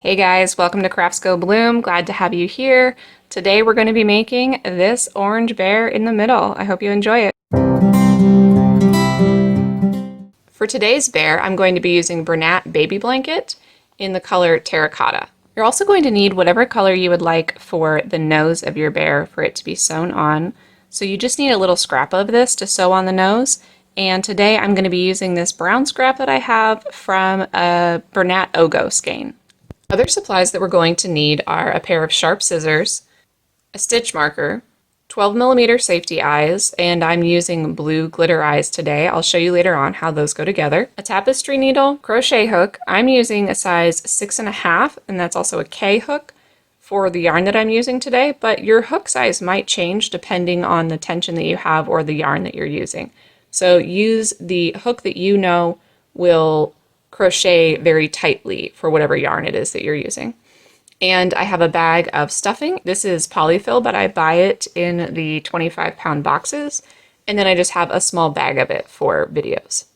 Hey guys, welcome to Crafts Go Bloom. Glad to have you here. Today we're going to be making this orange bear in the middle. I hope you enjoy it. For today's bear, I'm going to be using Bernat Baby Blanket in the color Terracotta. You're also going to need whatever color you would like for the nose of your bear for it to be sewn on. So you just need a little scrap of this to sew on the nose. And today I'm going to be using this brown scrap that I have from a Bernat Ogo skein. Other supplies that we're going to need are a pair of sharp scissors, a stitch marker, 12mm safety eyes, and I'm using blue glitter eyes today. I'll show you later on how those go together. A tapestry needle, crochet hook. I'm using a size 6.5, and that's also a K hook for the yarn that I'm using today, but your hook size might change depending on the tension that you have or the yarn that you're using. So use the hook that you know will crochet very tightly for whatever yarn it is that you're using. And I have a bag of stuffing. This is polyfill, but I buy it in the 25-pound boxes, and then I just have a small bag of it for videos.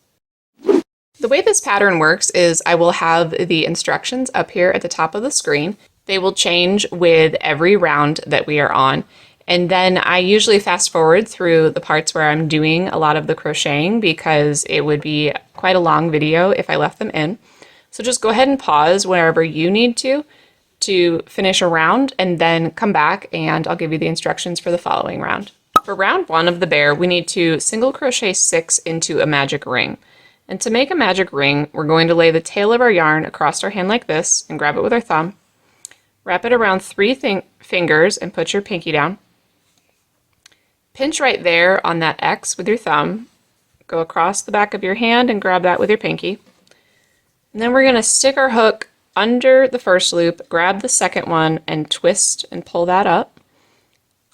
The way this pattern works is I will have the instructions up here at the top of the screen. They will change with every round that we are on. And then I usually fast forward through the parts where I'm doing a lot of the crocheting because it would be quite a long video if I left them in. So just go ahead and pause wherever you need to finish a round and then come back and I'll give you the instructions for the following round. For round 1 of the bear, we need to single crochet 6 into a magic ring. And to make a magic ring, we're going to lay the tail of our yarn across our hand like this and grab it with our thumb. Wrap it around 3 fingers and put your pinky down. Pinch right there on that X with your thumb. Go across the back of your hand and grab that with your pinky. And then we're going to stick our hook under the first loop, grab the second one, and twist and pull that up.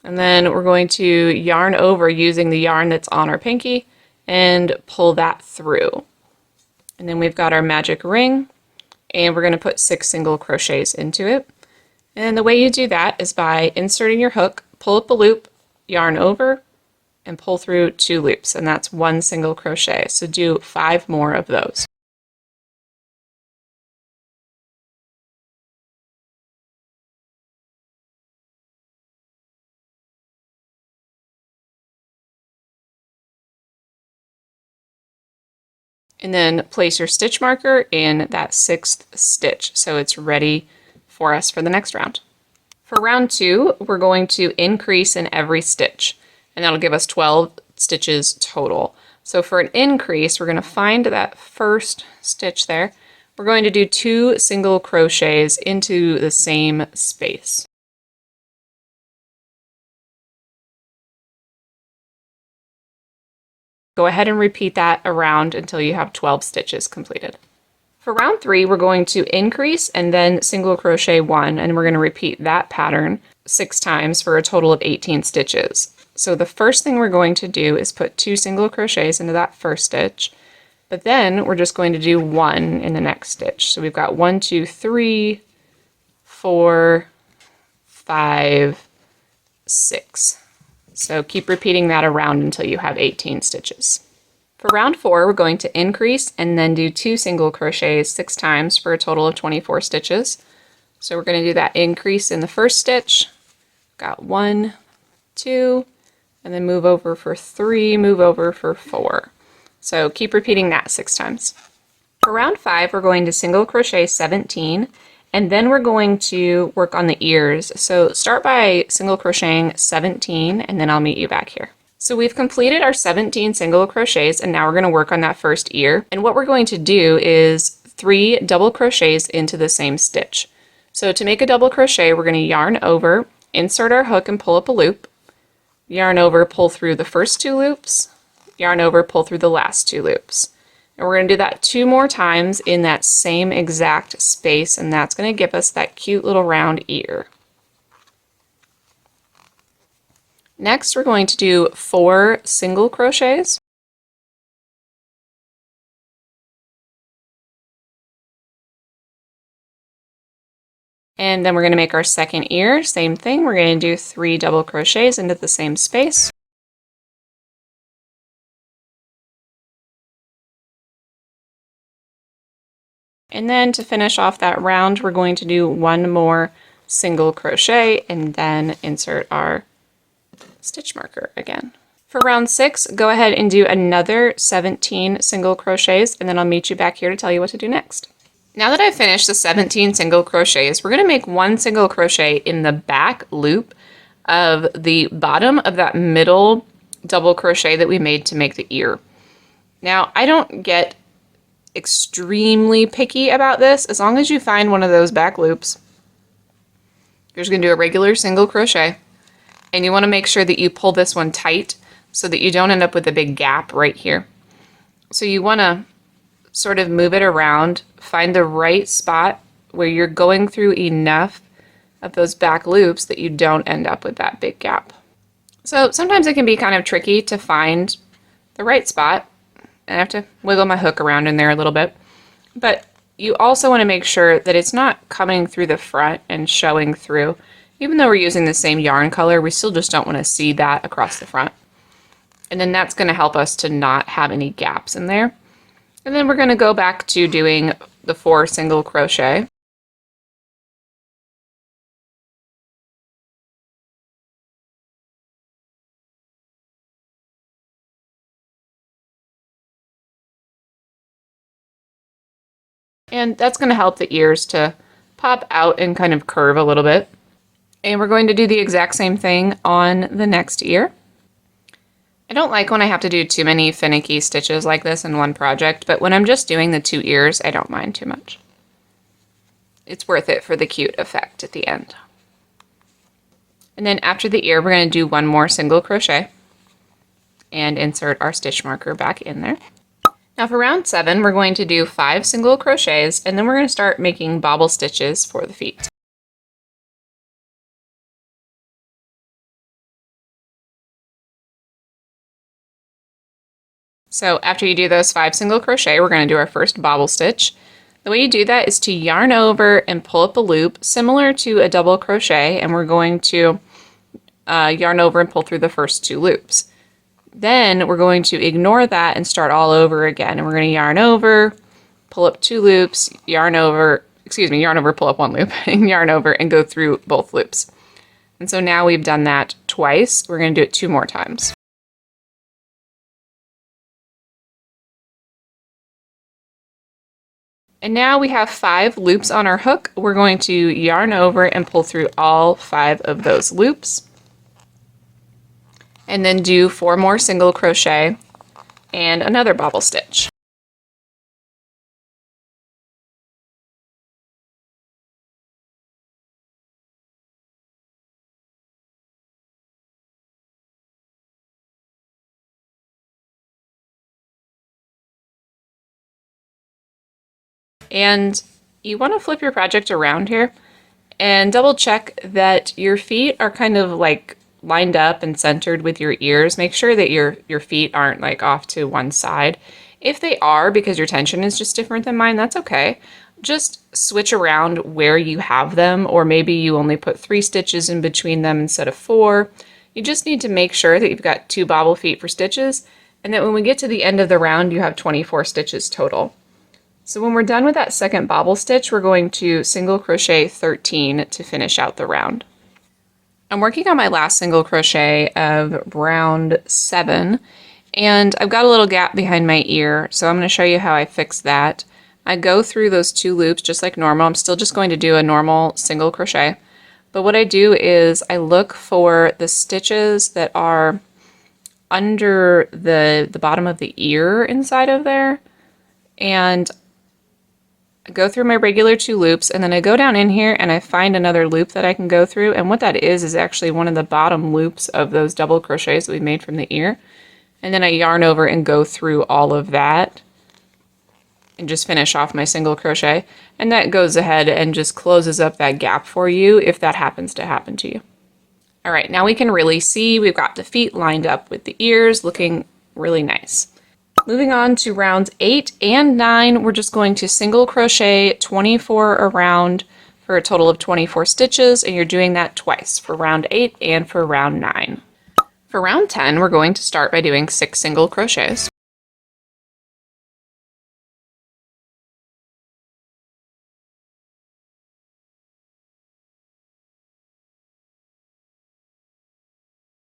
And then we're going to yarn over using the yarn that's on our pinky and pull that through. And then we've got our magic ring, and we're going to put 6 single crochets into it. And the way you do that is by inserting your hook, pull up a loop, yarn over, and pull through 2 loops, and that's 1 single crochet. So do 5 more of those. And then place your stitch marker in that 6th stitch so it's ready for us for the next round. For round 2, we're going to increase in every stitch, and that'll give us 12 stitches total. So for an increase, we're going to find that first stitch there. We're going to do 2 single crochets into the same space. Go ahead and repeat that around until you have 12 stitches completed. For round 3, we're going to increase and then single crochet 1, and we're going to repeat that pattern 6 times for a total of 18 stitches. So the first thing we're going to do is put 2 single crochets into that first stitch, but then we're just going to do 1 in the next stitch. So we've got 1, 2, 3, 4, 5, 6. So keep repeating that around until you have 18 stitches. For round 4, we're going to increase and then do 2 single crochets 6 times for a total of 24 stitches. So we're going to do that increase in the first stitch. Got 1, 2, and then move over for 3, move over for 4. So keep repeating that 6 times. For round 5, we're going to single crochet 17, and then we're going to work on the ears. So start by single crocheting 17, and then I'll meet you back here. So we've completed our 17 single crochets, and now we're going to work on that first ear. And what we're going to do is 3 double crochets into the same stitch. So to make a double crochet, we're going to yarn over, insert our hook and pull up a loop, yarn over, pull through the first 2 loops, yarn over, pull through the last 2 loops. And we're going to do that 2 more times in that same exact space, and that's going to give us that cute little round ear. Next, we're going to do 4 single crochets. And then we're going to make our second ear. Same thing, we're going to do 3 double crochets into the same space. And then to finish off that round, we're going to do one more single crochet and then insert our stitch marker again. For round 6, go ahead and do another 17 single crochets, and then I'll meet you back here to tell you what to do next. Now that I've finished the 17 single crochets, we're going to make one single crochet in the back loop of the bottom of that middle double crochet that we made to make the ear. Now, I don't get extremely picky about this. As long as you find one of those back loops, you're just going to do a regular single crochet, and you want to make sure that you pull this one tight so that you don't end up with a big gap right here. So you want to sort of move it around, find the right spot where you're going through enough of those back loops that you don't end up with that big gap. So sometimes it can be kind of tricky to find the right spot, and I have to wiggle my hook around in there a little bit. But you also want to make sure that it's not coming through the front and showing through. Even though we're using the same yarn color, we still just don't want to see that across the front. And then that's going to help us to not have any gaps in there. And then we're going to go back to doing the 4 single crochet. And that's going to help the ears to pop out and kind of curve a little bit. And we're going to do the exact same thing on the next ear. I don't like when I have to do too many finicky stitches like this in one project, but when I'm just doing the 2 ears, I don't mind too much. It's worth it for the cute effect at the end. And then after the ear, we're going to do one more single crochet and insert our stitch marker back in there. Now for round 7, we're going to do 5 single crochets, and then we're going to start making bobble stitches for the feet. So after you do those 5 single crochet, we're going to do our first bobble stitch. The way you do that is to yarn over and pull up a loop similar to a double crochet, and we're going to yarn over and pull through the first 2 loops. Then we're going to ignore that and start all over again, and we're going to yarn over, pull up 2 loops, yarn over, pull up 1 loop, and yarn over and go through both loops. And so now we've done that twice. We're going to do it 2 more times. And now we have 5 loops on our hook. We're going to yarn over and pull through all 5 of those loops. And then do 4 more single crochet and another bobble stitch. And you want to flip your project around here and double check that your feet are kind of like lined up and centered with your ears. Make sure that your feet aren't like off to one side. If they are, because your tension is just different than mine, that's okay. Just switch around where you have them, or maybe you only put 3 stitches in between them instead of 4. You just need to make sure that you've got 2 bobble feet for stitches, and that when we get to the end of the round, you have 24 stitches total. So when we're done with that second bobble stitch, we're going to single crochet 13 to finish out the round. I'm working on my last single crochet of round 7, and I've got a little gap behind my ear, so I'm going to show you how I fix that. I go through those 2 loops just like normal. I'm still just going to do a normal single crochet, but what I do is I look for the stitches that are under the bottom of the ear inside of there, and I go through my regular 2 loops, and then I go down in here and I find another loop that I can go through, and what that is actually one of the bottom loops of those double crochets that we made from the ear. And then I yarn over and go through all of that and just finish off my single crochet, and that goes ahead and just closes up that gap for you if that happens to happen to you. All right, now we can really see we've got the feet lined up with the ears, looking really nice. Moving on to rounds 8 and 9, we're just going to single crochet 24 around for a total of 24 stitches, and you're doing that twice for round 8 and for round 9. For round 10, we're going to start by doing 6 single crochets.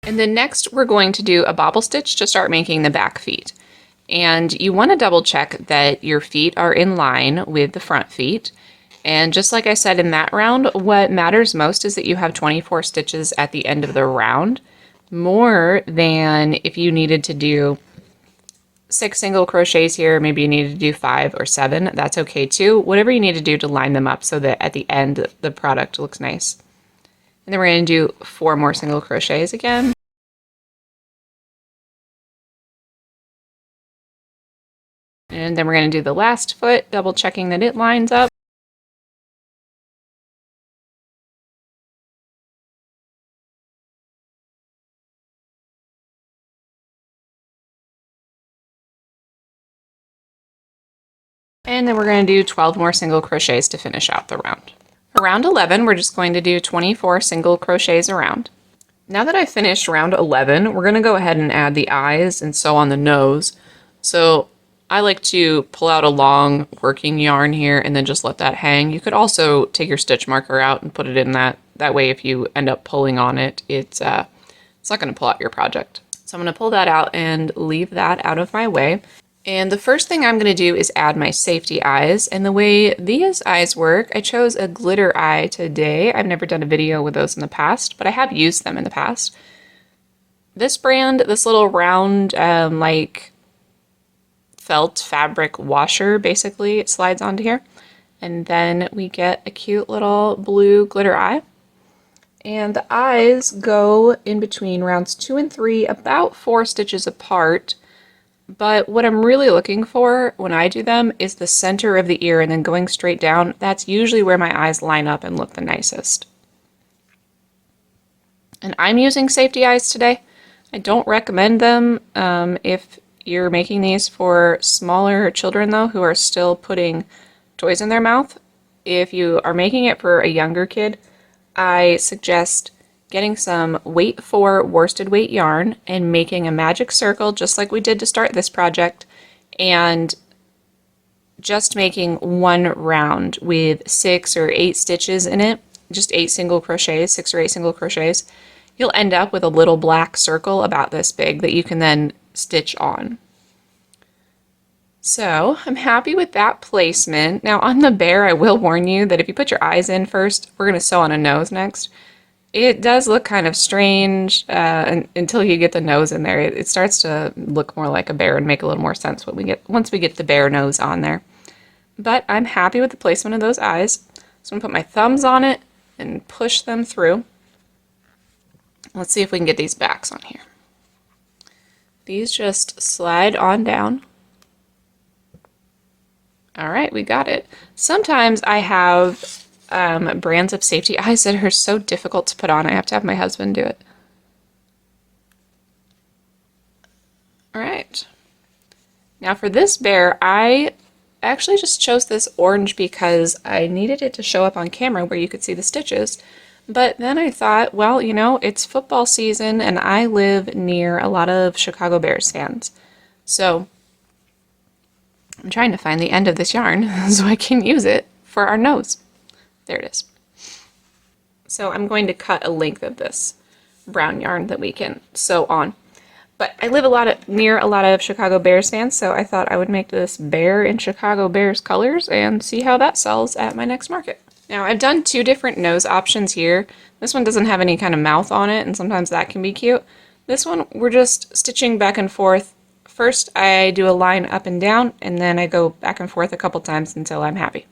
And then next we're going to do a bobble stitch to start making the back feet. And you want to double check that your feet are in line with the front feet. And just like I said in that round, what matters most is that you have 24 stitches at the end of the round, more than if you needed to do 6 single crochets here, maybe you need to do 5 or 7, that's okay too. Whatever you need to do to line them up so that at the end the product looks nice. And then we're going to do 4 more single crochets again. And then we're going to do the last foot, double checking that it lines up. And then we're going to do 12 more single crochets to finish out the round. For round 11, we're just going to do 24 single crochets around. Now that I've finished round 11, we're going to go ahead and add the eyes and sew on the nose. So I like to pull out a long working yarn here and then just let that hang. You could also take your stitch marker out and put it in that. That way if you end up pulling on it, it's not going to pull out your project. So I'm going to pull that out and leave that out of my way. And the first thing I'm going to do is add my safety eyes. And the way these eyes work, I chose a glitter eye today. I've never done a video with those in the past, but I have used them in the past. This brand, this little round like felt fabric washer, basically, it slides onto here. And then we get a cute little blue glitter eye. And the eyes go in between rounds 2 and 3, about 4 stitches apart. But what I'm really looking for when I do them is the center of the ear and then going straight down. That's usually where my eyes line up and look the nicest. And I'm using safety eyes today. I don't recommend them if you're making these for smaller children though, who are still putting toys in their mouth. If you are making it for a younger kid, I suggest getting some weight 4 worsted weight yarn and making a magic circle just like we did to start this project, and just making one round with 6 or 8 stitches in it, just 8 single crochets, 6 or 8 single crochets. You'll end up with a little black circle about this big that you can then stitch on. So I'm happy with that placement. Now on the bear, I will warn you that if you put your eyes in first, we're going to sew on a nose next. It does look kind of strange until you get the nose in there. It starts to look more like a bear and make a little more sense once we get the bear nose on there. But I'm happy with the placement of those eyes. So I'm going to put my thumbs on it and push them through. Let's see if we can get these backs on here. These just slide on down. All right, we got it. Sometimes I have brands of safety eyes that are so difficult to put on. I have to have my husband do it. All right. Now for this bear, I actually just chose this orange because I needed it to show up on camera where you could see the stitches. But then I thought, well, you know, it's football season and I live near a lot of Chicago Bears fans. So I'm trying to find the end of this yarn so I can use it for our nose. There it is. So I'm going to cut a length of this brown yarn that we can sew on. But I live near a lot of Chicago Bears fans, so I thought I would make this bear in Chicago Bears colors and see how that sells at my next market. Now I've done 2 different nose options here. This one doesn't have any kind of mouth on it, and sometimes that can be cute. This one, we're just stitching back and forth. First I do a line up and down, and then I go back and forth a couple times until I'm happy.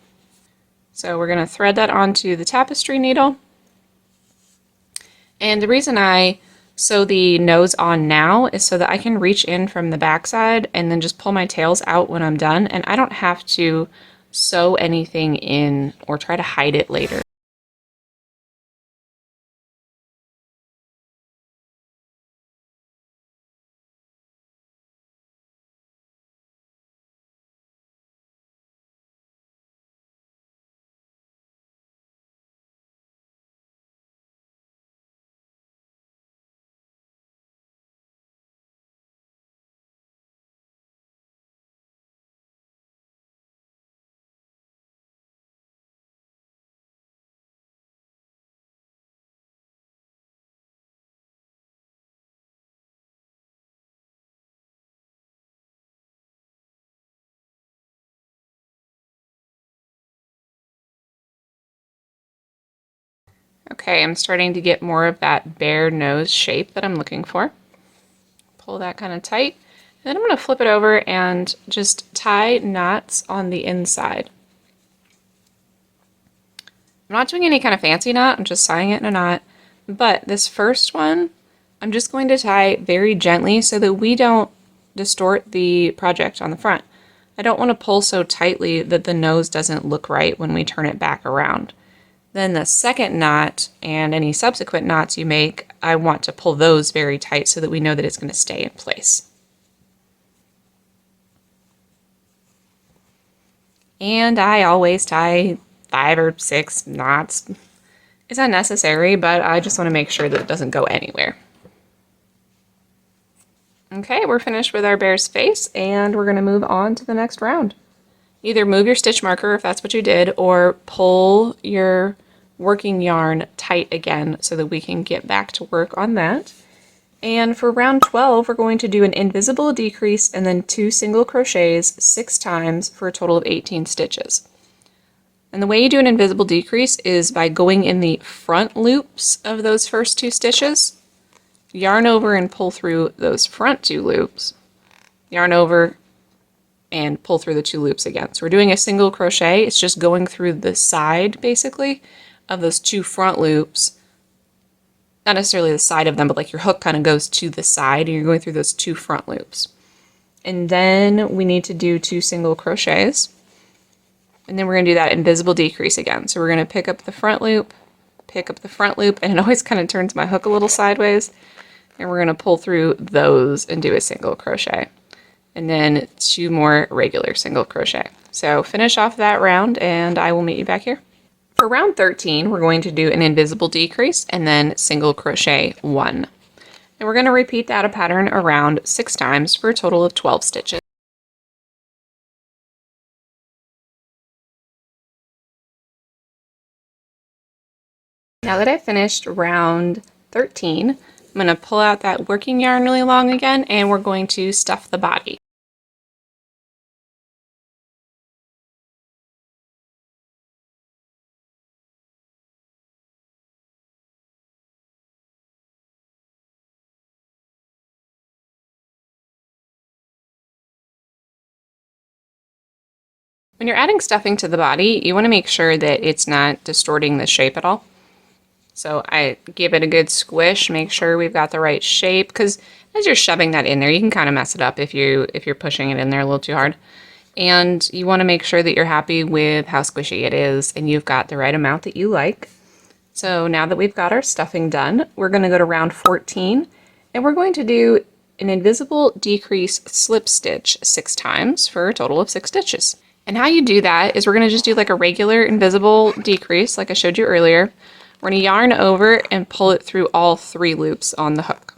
So we're going to thread that onto the tapestry needle. And the reason I sew the nose on now is so that I can reach in from the back side and then just pull my tails out when I'm done, and I don't have to sew anything in or try to hide it later. Okay, I'm starting to get more of that bear nose shape that I'm looking for. Pull that kind of tight. And then I'm going to flip it over and just tie knots on the inside. I'm not doing any kind of fancy knot, I'm just tying it in a knot. But this first one, I'm just going to tie very gently so that we don't distort the project on the front. I don't want to pull so tightly that the nose doesn't look right when we turn it back around. Then the second knot and any subsequent knots you make, I want to pull those very tight so that we know that it's going to stay in place. And I always tie 5 or 6 knots. It's unnecessary, but I just want to make sure that it doesn't go anywhere. Okay, we're finished with our bear's face, and we're going to move on to the next round. Either move your stitch marker if that's what you did, or pull your working yarn tight again so that we can get back to work on that. And for round 12, we're going to do an invisible decrease and then 2 single crochets 6 times for a total of 18 stitches. And the way you do an invisible decrease is by going in the front loops of those first 2 stitches, yarn over and pull through those front 2 loops, yarn over and pull through the 2 loops again. So we're doing a single crochet. It's just going through the side, basically, of those 2 front loops. Not necessarily the side of them, but like your hook kind of goes to the side and you're going through those 2 front loops. And then we need to do 2 single crochets. And then we're going to do that invisible decrease again. So we're going to pick up the front loop, pick up the front loop, and it always kind of turns my hook a little sideways. And we're going to pull through those and do a single crochet. And then 2 more regular single crochet. So finish off that round and I will meet you back here. For round 13, we're going to do an invisible decrease and then single crochet 1. And we're going to repeat that pattern around 6 times for a total of 12 stitches. Now that I've finished round 13, I'm going to pull out that working yarn really long again and we're going to stuff the body. When you're adding stuffing to the body, you want to make sure that it's not distorting the shape at all. So I give it a good squish, make sure we've got the right shape, because as you're shoving that in there, you can kind of mess it up if you're pushing it in there a little too hard. And you want to make sure that you're happy with how squishy it is and you've got the right amount that you like. So now that we've got our stuffing done, we're going to go to round 14 and we're going to do an invisible decrease slip stitch 6 times for a total of 6 stitches. And how you do that is we're going to just do like a regular invisible decrease like I showed you earlier. We're going to yarn over and pull it through all 3 loops on the hook.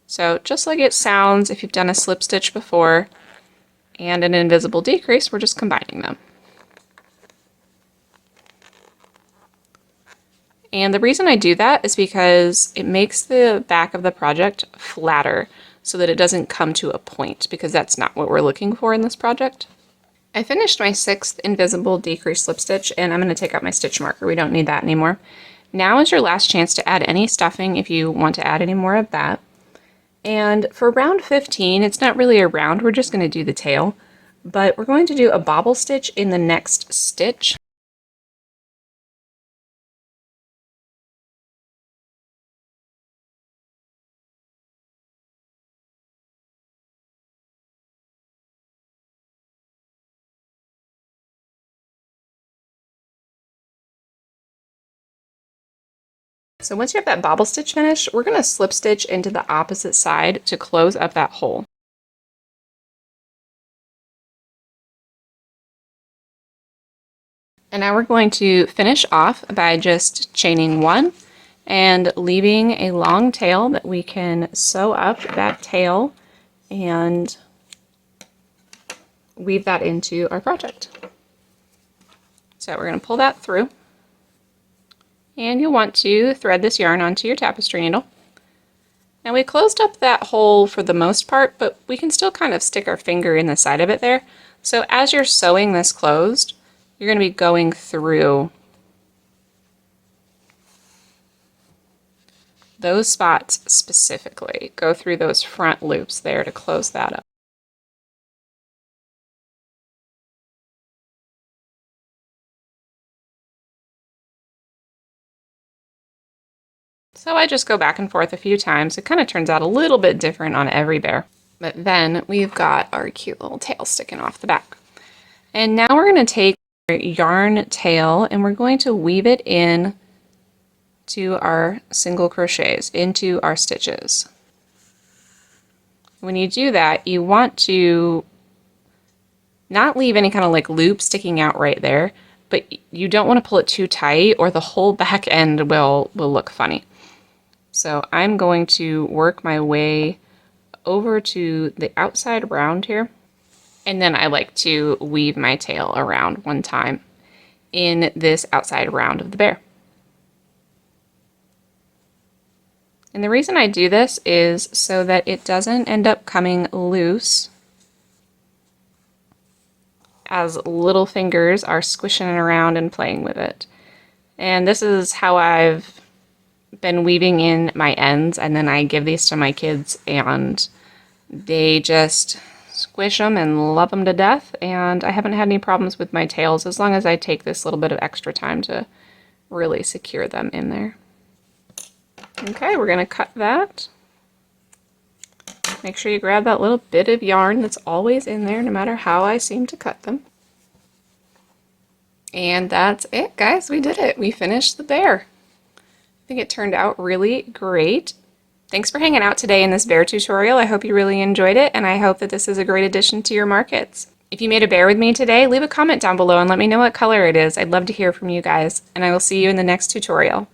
So just like it sounds if you've done a slip stitch before and an invisible decrease, we're just combining them. And the reason I do that is because it makes the back of the project flatter so that it doesn't come to a point, because that's not what we're looking for in this project. I finished my 6th invisible decrease slip stitch and I'm going to take out my stitch marker. We don't need that anymore. Now is your last chance to add any stuffing if you want to add any more of that. And for round 15, it's not really a round, we're just going to do the tail, but we're going to do a bobble stitch in the next stitch. So once you have that bobble stitch finished, we're going to slip stitch into the opposite side to close up that hole. And now we're going to finish off by just chaining 1 and leaving a long tail that we can sew up that tail and weave that into our project. So we're going to pull that through. And you'll want to thread this yarn onto your tapestry needle. Now we closed up that hole for the most part, but we can still kind of stick our finger in the side of it there. So as you're sewing this closed, you're going to be going through those spots specifically. Go through those front loops there to close that up. So I just go back and forth a few times. It kind of turns out a little bit different on every bear. But then we've got our cute little tail sticking off the back. And now we're going to take our yarn tail and we're going to weave it in to our single crochets, into our stitches. When you do that, you want to not leave any kind of like loop sticking out right there, but you don't want to pull it too tight or the whole back end will look funny. So I'm going to work my way over to the outside round here, and then I like to weave my tail around one time in this outside round of the bear. And the reason I do this is so that it doesn't end up coming loose as little fingers are squishing it around and playing with it. And this is how I've been weaving in my ends, and then I give these to my kids and they just squish them and love them to death, and I haven't had any problems with my tails as long as I take this little bit of extra time to really secure them in there. Okay, we're going to cut that. Make sure you grab that little bit of yarn that's always in there no matter how I seem to cut them. And that's it, guys. We did it. We finished the bear. I think it turned out really great. Thanks for hanging out today in this bear tutorial. I hope you really enjoyed it, and I hope that this is a great addition to your markets. If you made a bear with me today, leave a comment down below and let me know what color it is. I'd love to hear from you guys, and I will see you in the next tutorial.